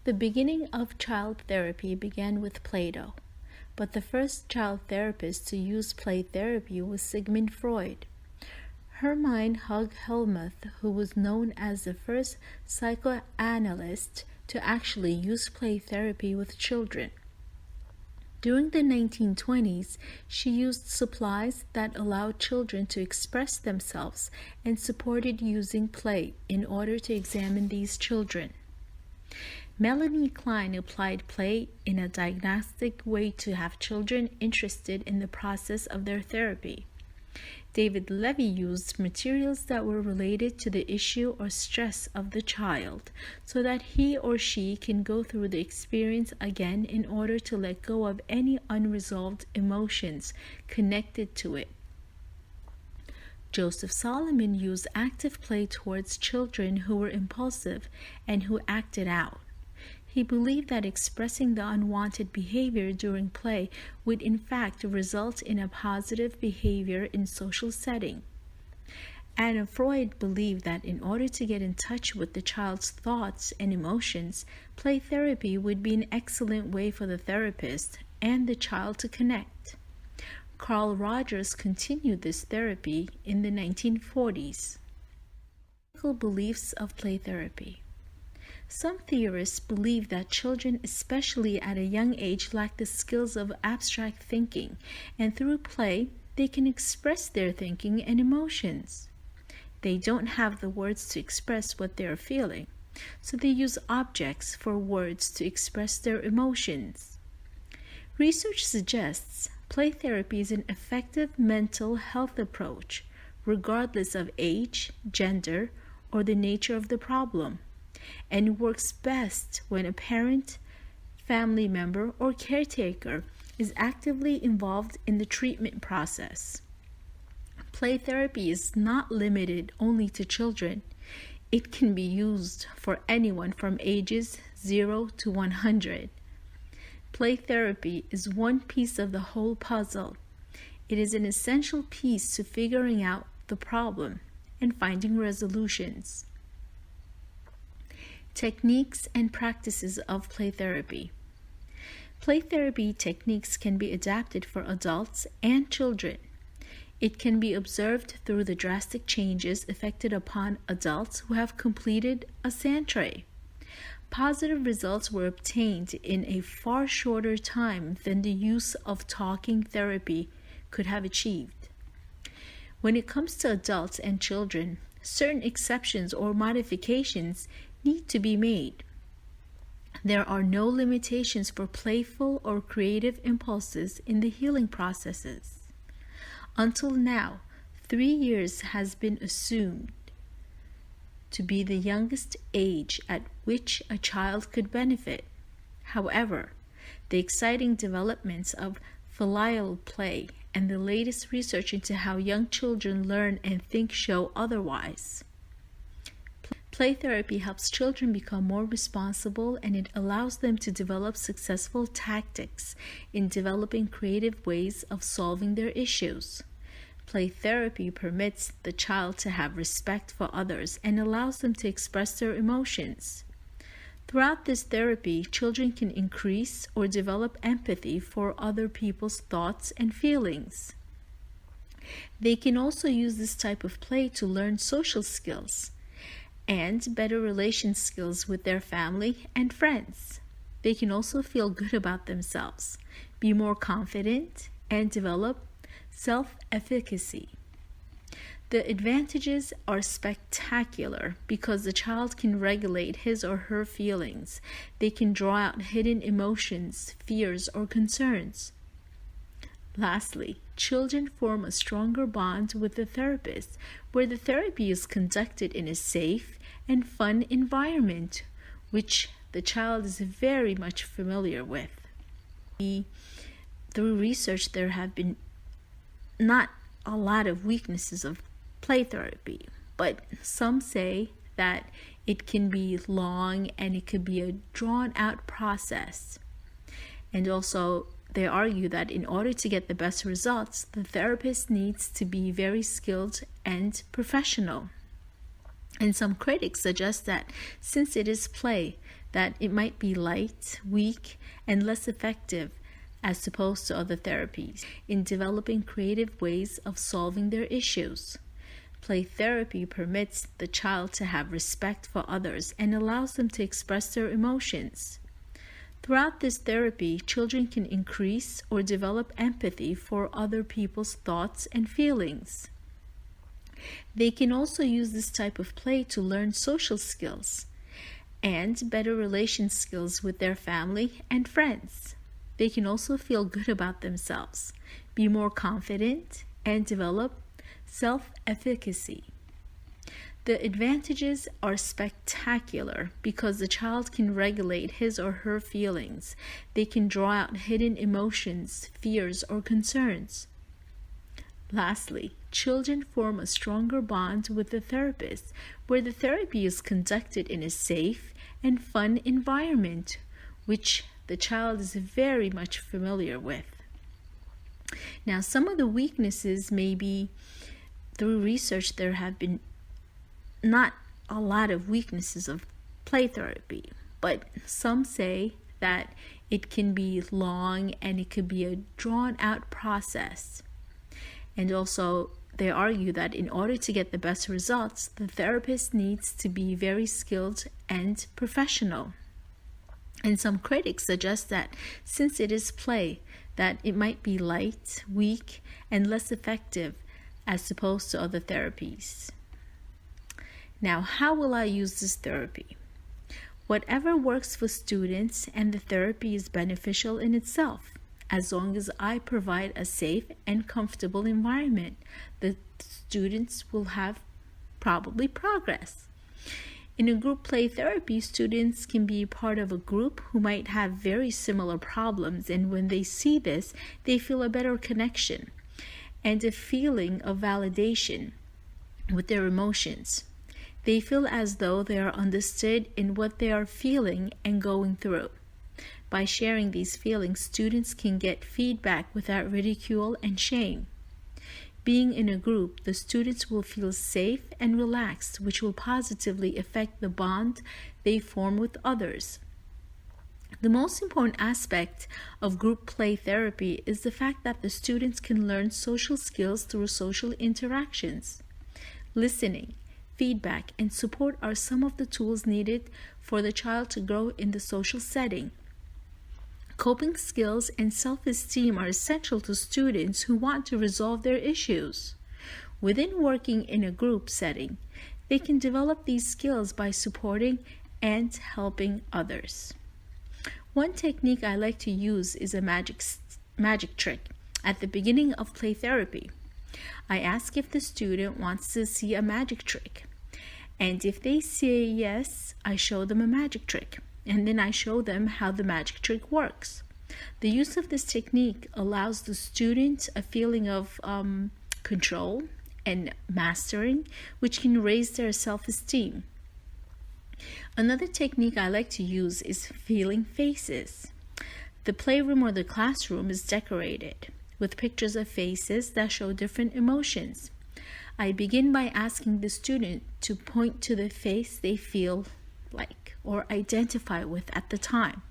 The beginning of child therapy began with Plato, but the first child therapist to use play therapy was Sigmund Freud. Hermann Hug Helmuth, who was known as the first psychoanalyst to actually use play therapy with children. During the 1920s, she used supplies that allowed children to express themselves and supported using play in order to examine these children. Melanie Klein applied play in a diagnostic way to have children interested in the process of their therapy. David Levy used materials that were related to the issue or stress of the child so that he or she can go through the experience again in order to let go of any unresolved emotions connected to it. Joseph Solomon used active play towards children who were impulsive and who acted out. He believed that expressing the unwanted behavior during play would in fact result in a positive behavior in social setting. Anna Freud believed that in order to get in touch with the child's thoughts and emotions, play therapy would be an excellent way for the therapist and the child to connect. Carl Rogers continued this therapy in the 1940s. Beliefs of play therapy. Some theorists believe that children, especially at a young age, lack the skills of abstract thinking, and through play, they can express their thinking and emotions. They don't have the words to express what they are feeling, so they use objects for words to express their emotions. Research suggests play therapy is an effective mental health approach, regardless of age, gender, or the nature of the problem, and works best when a parent, family member, or caretaker is actively involved in the treatment process. Play therapy is not limited only to children. It can be used for anyone from ages 0 to 100. Play therapy is one piece of the whole puzzle. It is an essential piece to figuring out the problem and finding resolutions. Techniques and practices of play therapy. Play therapy techniques can be adapted for adults and children. It can be observed through the drastic changes effected upon adults who have completed a sand tray. Positive results were obtained in a far shorter time than the use of talking therapy could have achieved. When it comes to adults and children, certain exceptions or modifications need to be made. There are no limitations for playful or creative impulses in the healing processes. Until now, 3 years has been assumed to be the youngest age at which a child could benefit. However, the exciting developments of filial play and the latest research into how young children learn and think show otherwise. Play therapy helps children become more responsible, and it allows them to develop successful tactics in developing creative ways of solving their issues. Play therapy permits the child to have respect for others and allows them to express their emotions. Throughout this therapy, children can increase or develop empathy for other people's thoughts and feelings. They can also use this type of play to learn social skills and better relation skills with their family and friends. They can also feel good about themselves, be more confident, and develop self-efficacy. The advantages are spectacular because the child can regulate his or her feelings. They can draw out hidden emotions, fears, or concerns. Lastly, children form a stronger bond with the therapist, where the therapy is conducted in a safe and fun environment, which the child is very much familiar with. Through research, there have been not a lot of weaknesses of play therapy, but some say that it can be long and it could be a drawn-out process. And also, they argue that in order to get the best results, the therapist needs to be very skilled and professional. And some critics suggest that since it is play, that it might be light, weak, and less effective as opposed to other therapies in developing creative ways of solving their issues. Play therapy permits the child to have respect for others and allows them to express their emotions. Throughout this therapy, children can increase or develop empathy for other people's thoughts and feelings. They can also use this type of play to learn social skills and better relation skills with their family and friends. They can also feel good about themselves, be more confident, and develop self-efficacy. The advantages are spectacular because the child can regulate his or her feelings. They can draw out hidden emotions, fears, or concerns. Lastly, children form a stronger bond with the therapist, where the therapy is conducted in a safe and fun environment, which the child is very much familiar with. Now, some of the weaknesses may be, through research, there have been not a lot of weaknesses of play therapy, but some say that it can be long and it could be a drawn out process. And also, they argue that in order to get the best results, the therapist needs to be very skilled and professional. And some critics suggest that since it is play, that it might be light, weak, and less effective as opposed to other therapies. Now, how will I use this therapy? Whatever works for students, and the therapy is beneficial in itself. As long as I provide a safe and comfortable environment, the students will have probably progress. In a group play therapy, students can be part of a group who might have very similar problems, and when they see this, they feel a better connection and a feeling of validation with their emotions. They feel as though they are understood in what they are feeling and going through. By sharing these feelings, students can get feedback without ridicule and shame. Being in a group, the students will feel safe and relaxed, which will positively affect the bond they form with others. The most important aspect of group play therapy is the fact that the students can learn social skills through social interactions. Listening, feedback, and support are some of the tools needed for the child to grow in the social setting. Coping skills and self-esteem are essential to students who want to resolve their issues. Within working in a group setting, they can develop these skills by supporting and helping others. One technique I like to use is a magic trick at the beginning of play therapy. I ask if the student wants to see a magic trick. And if they say yes, I show them a magic trick. And then I show them how the magic trick works. The use of this technique allows the student a feeling of control and mastering, which can raise their self-esteem. Another technique I like to use is feeling faces. The playroom or the classroom is decorated with pictures of faces that show different emotions. I begin by asking the student to point to the face they feel like or identify with at the time.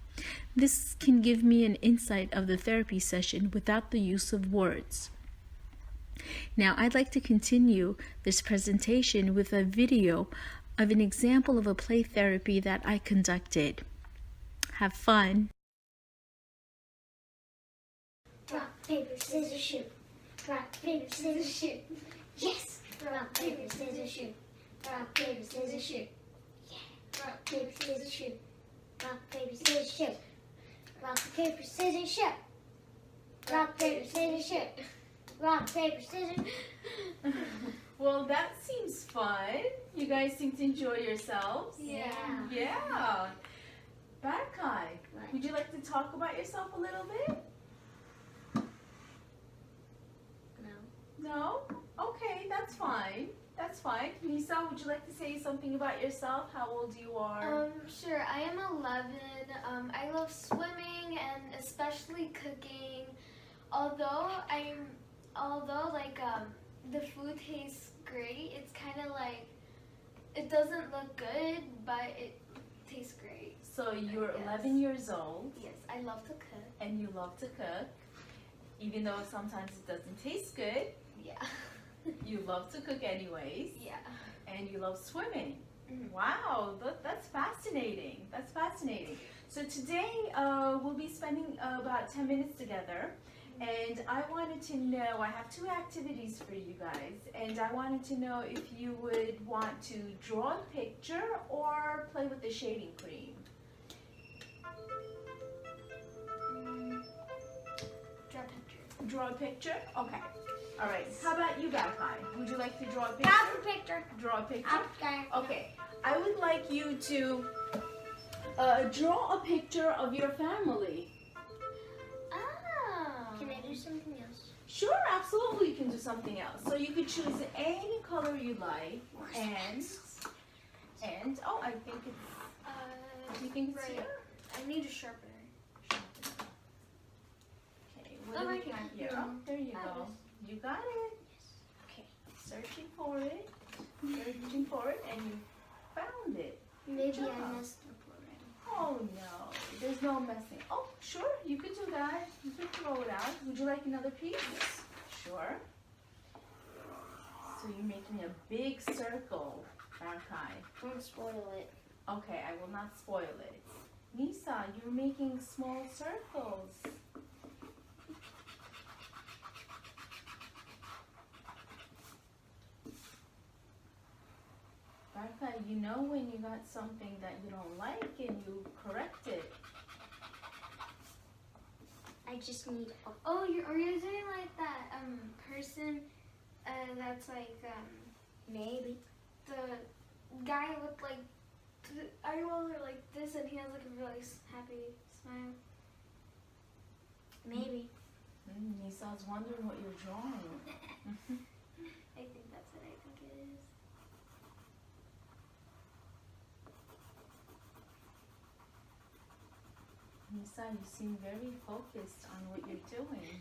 This can give me an insight of the therapy session without the use of words. Now, I'd like to continue this presentation with a video of an example of a play therapy that I conducted. Have fun! Rock, paper, scissors, shoot. Rock, paper, scissors, shoot. Yes! Rock, paper, scissors, shoot. Rock, paper, scissors, shoot. Yeah! Rock, paper, scissors, shoot. Rock, paper, scissors, shoot. Rock, paper, scissors, shoot. Rock, paper, scissors, shoot. Rock, paper, scissors. Well, that seems fun. You guys seem to enjoy yourselves. Yeah. Yeah. Barakai, What? would you like to talk about yourself a little bit? No. No? Okay, that's fine. That's fine. Lisa, would you like to say something about yourself? How old you are? Sure. I am 11. I love swimming and especially cooking. Although the food tastes great, it's kind of like it doesn't look good, but it tastes great. So you're Yes. 11 years old Yes, I love to cook. and you love to cook, even though sometimes it doesn't taste good. Yeah. You love to cook anyways, Yeah. and you love swimming. Mhm. Wow, that's fascinating. That's fascinating. So today we'll be spending about 10 minutes together. And I wanted to know, I have two activities for you guys, and I wanted to know if you would want to draw a picture or play with the shading cream. Draw a picture. Draw a picture? Okay. All right. How about you, Barkai? Would you like to draw a picture? Draw the picture. Draw a picture? Okay. Okay. I would like you to draw a picture of your family. Oh. Can I do something else? Sure, absolutely you can do something else. So you could choose any color you like, and oh, I think it's, do you think it's Right. here? I need a sharpener. Okay, what do we right have here? here. Oh, there you go. You got it. Okay, searching for it, and you found it. Maybe job. I messed up already. Oh no, there's no messing. Oh, sure, you could do that. You could throw it out. Would you like another piece? Sure. So you're making a big circle, Barkai. Don't spoil it. Okay, I will not spoil it. Nisa, you're making small circles. Barkai, you know when you got something that you don't like and you correct it. I just need. Oh, are you doing like that person that's like Maybe. the guy with like the eyeballs are like this and he has like a really happy smile? Maybe. Nisa's wondering what you're drawing. I think that's what I think it is. Nisa, you seem very focused on what you're doing.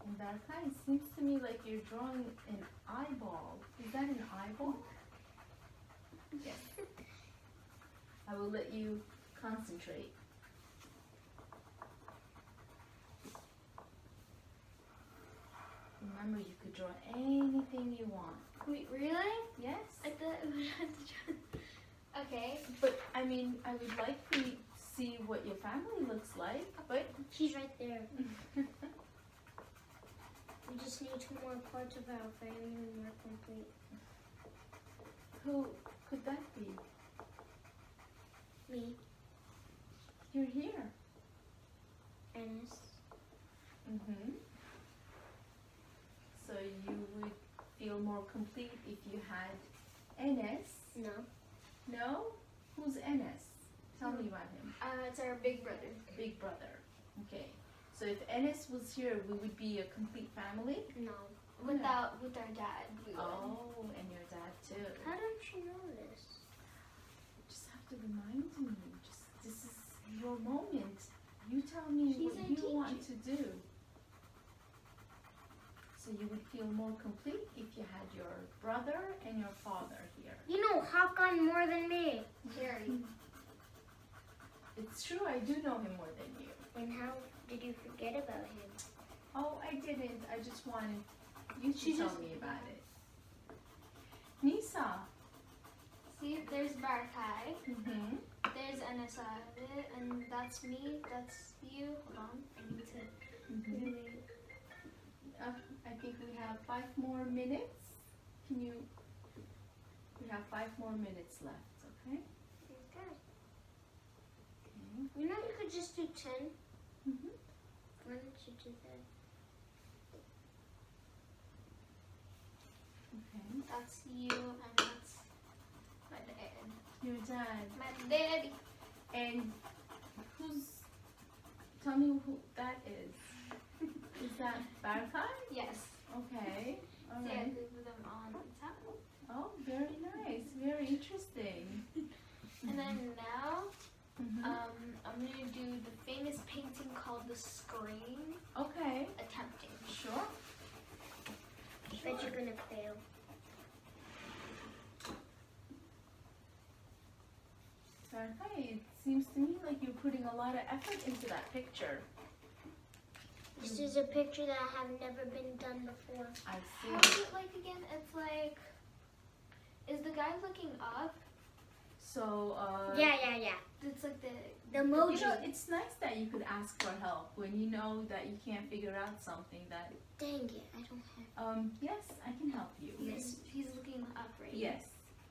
And Barkai, it seems to me like you're drawing an eyeball. Is that an eyeball? Yes. I will let you concentrate. Remember, you could draw anything you want. Wait, really? Yes? I thought we had to draw. Okay. But, I mean, I would like to see what your family looks like, but... She's right there. We just need 2 more parts of our family and we're complete. Who could that be? Me, You're here. Ennis, Mm-hmm. So you would feel more complete if you had Enes. no, No? Who's Enes? Tell me about him. It's our big brother. Big brother. Okay. So if Enes was here, we would be a complete family? no. With our dad. We would. Oh, and your dad too. How don't you know this? Just have to remind me. Just this is your moment. You tell me She's what our you want to teacher. do. So you would feel more complete if you had your brother and your father here. You know Hakan more than me. Jerry. It's true, I do know him more than you. And how did you forget about him? Oh, I didn't. I just wanted you to She tell just- me about it. Nisa. See, there's Barkai. Mm-hmm. There's Anasade, and that's me. That's you. Hold on. I need to Mm-hmm. really. I think we have 5 more minutes. Can you? We have 5 more minutes left. Okay. Okay. Okay. You know you could just do 10. Mm-hmm. Why don't you do that? Okay. That's you, and that's my dad. Your dad. My daddy. And who's? Tell me who that is. Is that Barkai? Yes. Okay. All See, I right. glued them on top. Oh, very nice. Very interesting. And then now, Mhm. I'm gonna do the famous painting called The Scream. Okay. Attempting. Sure. Bet you're gonna fail. Farkai, it seems to me like you're putting a lot of effort into that picture. This is a picture that have never been done before. I How see. is it like again? It's like, is the guy looking up? So, Yeah. It's like the The emoji. you know, it's nice that you could ask for help when you know that you can't figure out something that, Dang it, I don't have. yes, I can help you. he's looking up, right? Yes,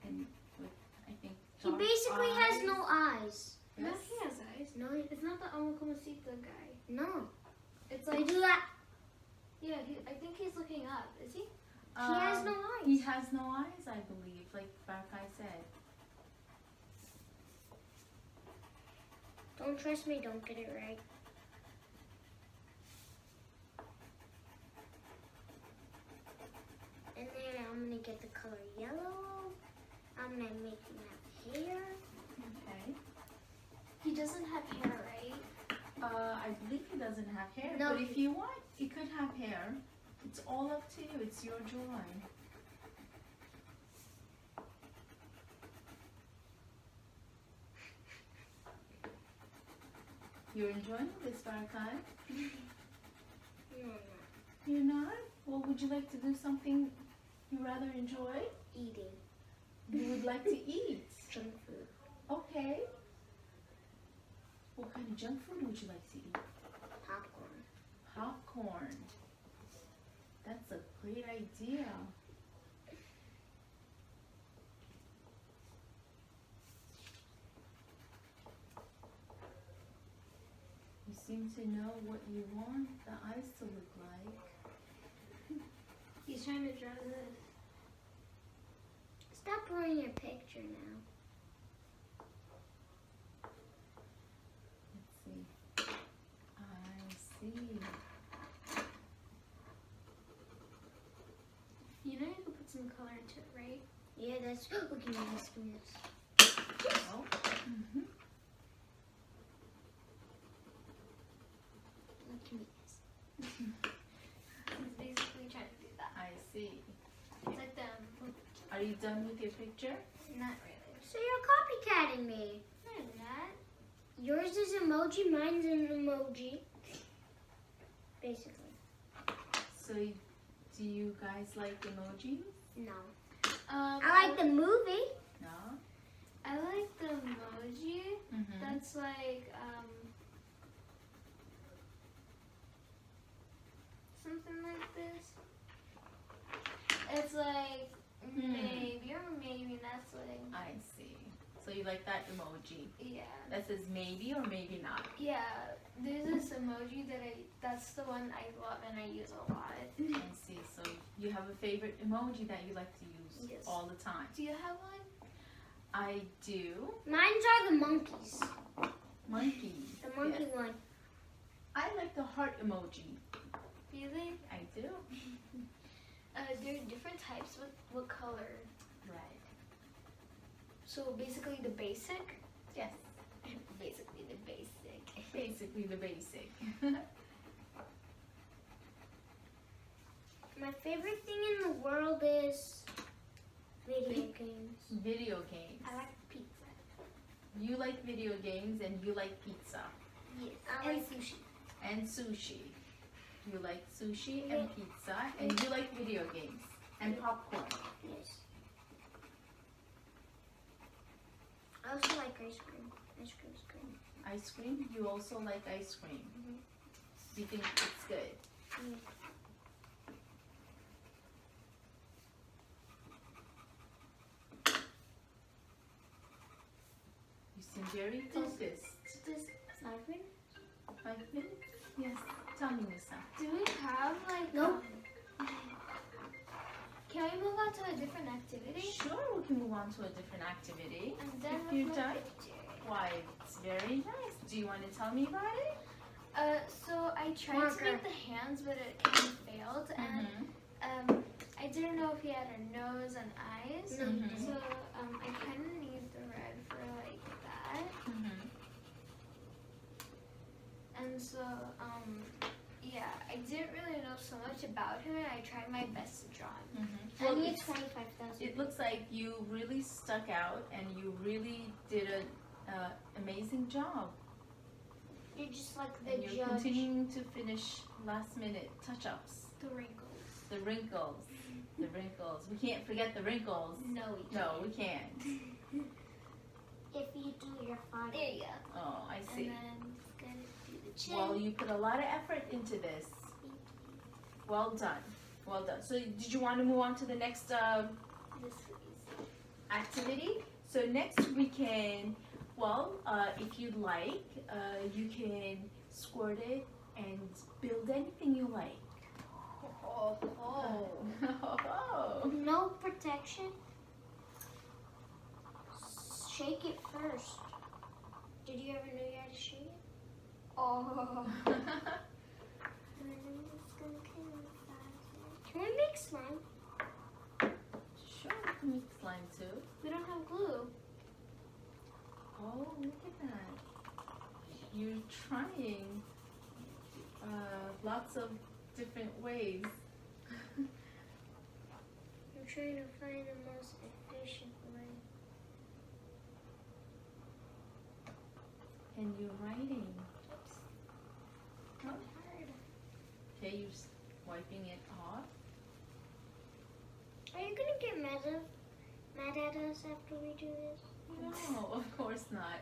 and with, I think, He dark basically has eyes. no eyes. No, Yes. he has eyes. No, It's not the Amukamasita guy. no. It's They like, do that. yeah, I think he's looking up. Is he? He has no He eyes. has no eyes, I believe, like Farkai said. Don't trust me, don't get it right. And then I'm gonna get the color yellow. I'm gonna make him have hair. Okay. He doesn't have hair, right? I believe he doesn't have hair, No, but if you want, he could have hair. It's all up to you. It's your drawing. You're enjoying this, Farkai? No. You're not? Well, would you like to do something you rather enjoy? Eating You would like to eat. junk food. Okay. What kind of junk food would you like to eat? Popcorn. Popcorn. That's a great idea. You seem to know what you want the eyes to look like. He's trying to draw this. Stop drawing your picture now. Let's see. I see. You know you could put some color into it, right? Yeah, that's. Look at this. Give me this. Oh. Mm-hmm. Look at me this. He's basically trying to do that. I see. It's like them. Are you done with your picture? Not really. So you're copycatting me. I'm not. Yours is emoji, mine's an emoji. Basically. So, do you guys like emojis? No. I I like the movie. No? I like the emoji. Mm-hmm. That's like something like this. It's like maybe or maybe not. Like I see. So you like that emoji yeah, that says maybe or maybe not. yeah. There's this emoji that's the one I love and I use a lot. I see. So you have a favorite emoji that you like to use Yes. all the time. Do you have one? I do. Mine's are the monkeys. Monkey. The monkey Yes. one. I like the heart emoji. Really? I do. There are different types. What color? Right. So basically the basic. Yes. Basically the basic. Basically the basic. My favorite thing in the world is video games. Video games. I like pizza. You like video games and you like pizza Yes. I And like- sushi. and sushi. You like sushi and pizza and you like video games and popcorn. Yes. I also like ice cream. Ice cream's good. Ice cream. You also like ice cream. You think it's good. You seem very focused. Does 5 minutes? 5 minutes? Yes. Tell me, Nisa. do we have like Nope. Can we move on to a different activity? Sure, we can move on to a different activity. I'm done If with you're my done? picture. Why, it's very nice. Do you want to tell me about it? So I tried to Marker. make the hands, but it kind of failed, and I didn't know if he had a nose and eyes. No, he Mhm. So I kind of need the red for like that, and so yeah, I didn't really know so much about him, and I tried my best to draw him. I Well, need it's- 25,000. it looks like you really stuck out and you really did Amazing job. You're just like the And you're judge. continuing to finish last minute touch-ups. The wrinkles. The wrinkles. The wrinkles. We can't forget the wrinkles. No, we can't. No, we can't. If you do your fine. There you go. Oh, I And see. then it's gonna do the chin. Well, you put a lot of effort into this. Well done. Well done. So did you want to move on to the next This is activity? So next we can, well, if you'd like, you can squirt it and build anything you like. Oh. No protection. Shake it first. Did you ever know you had to shake it? oh. And then it's gonna kind of Can we make slime? Sure, you can make slime too. We don't have glue. Oh, look at that. You're trying lots of different ways. I'm trying to find the most efficient way. And you're writing. Not hard. Okay, you're wiping it off. Are you gonna get mad at us after we do this? No, of course not.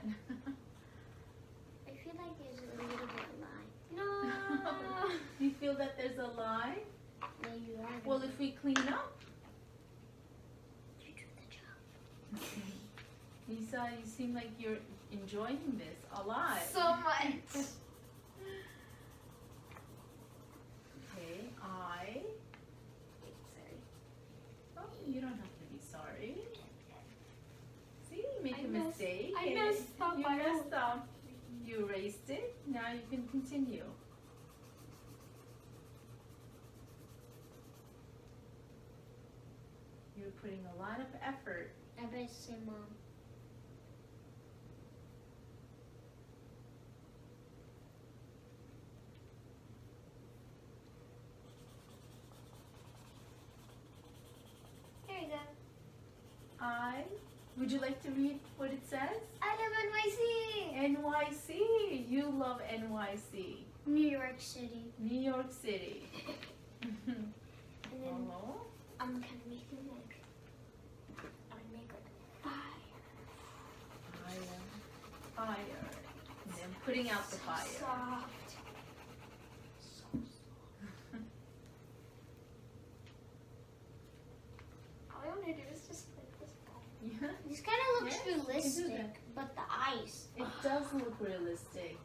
I feel like there's a little bit of lie. No. You feel that there's a lie? No, you are. Well, if we clean up. You do the job. Lisa, you seem like you're enjoying this a lot. So much. Okay, I. Sorry. Oh, you don't have to be sorry. See, you make I a messed- mistake. I and messed up, You I messed up. You erased it. Now you can continue. You're putting a lot of effort. I bet say mom. There you go. Would you like to read what it says? I live in NYC. NYC. You love NYC. New York City. New York City. And then Oh. I'm gonna make them like I'm gonna make like fire. Fire. And then putting out the fire. Soft. All I want to do is just like this. Yeah, This kind of looks Yes, you can do realistic, that. but the eyes. it does look realistic.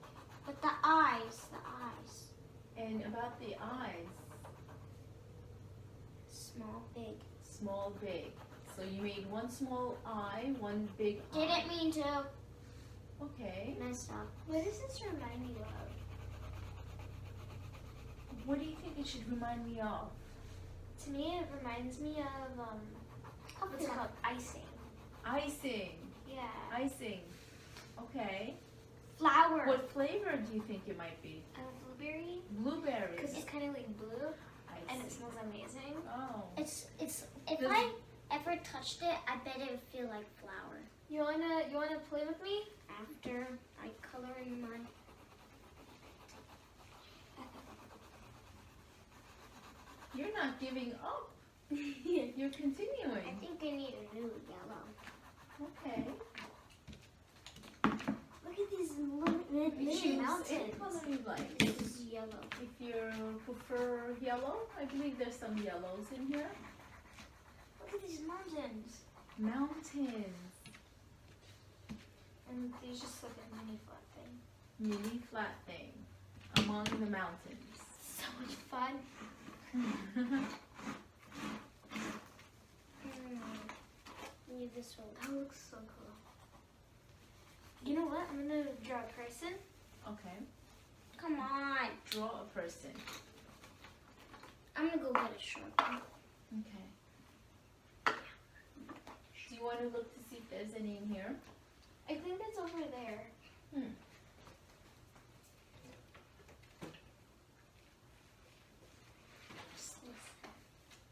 But the eyes. And about the eyes, Small, big. small, big. So you made one small eye, one big eye. Didn't mean to Okay. mess up. What does this remind you of? What do you think it should remind me of? To me, it reminds me of what's it called? Icing. Icing. Yeah. Icing. Okay. Flower. What flavor do you think it might be? Blueberry. Blueberries. Because it's kind of like blue and it Icing. smells amazing. Oh. It's if Does- I ever touched it, I bet it would feel like flour. You wanna play with me? After I color in my You're not giving up. I You're continuing. think I need a new yellow. Okay. Look at these little Choose any mountains. color you like. This is yellow. If you prefer yellow, I believe there's some yellows in here. Look at these mountains. Mountains. And there's just like a mini flat thing. Mini flat thing among the mountains. So much fun. Leave this one. That looks so cool. You know what? I'm gonna draw a person. Okay. Come on. Draw a person. I'm gonna go get a Sharpie. Okay. Do you want to look to see if there's any in here? I think it's over there.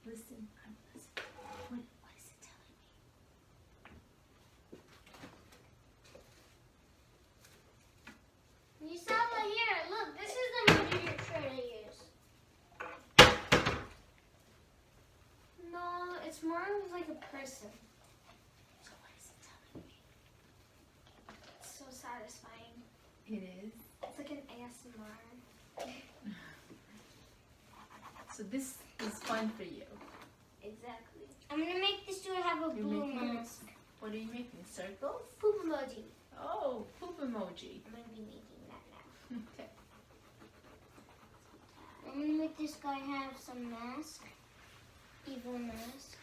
Listen. I'm listening. What is it telling me? it's more of like a person. So what is it telling me? It's so satisfying. It is. It's like an ASMR. So this is fun for you. Exactly. I'm gonna make this dude have a You're blue making mask. What are you making? Circles? Poop emoji. Oh, poop emoji. I'm gonna be making that now. Okay. I'm gonna make this guy have some mask. Evil mask.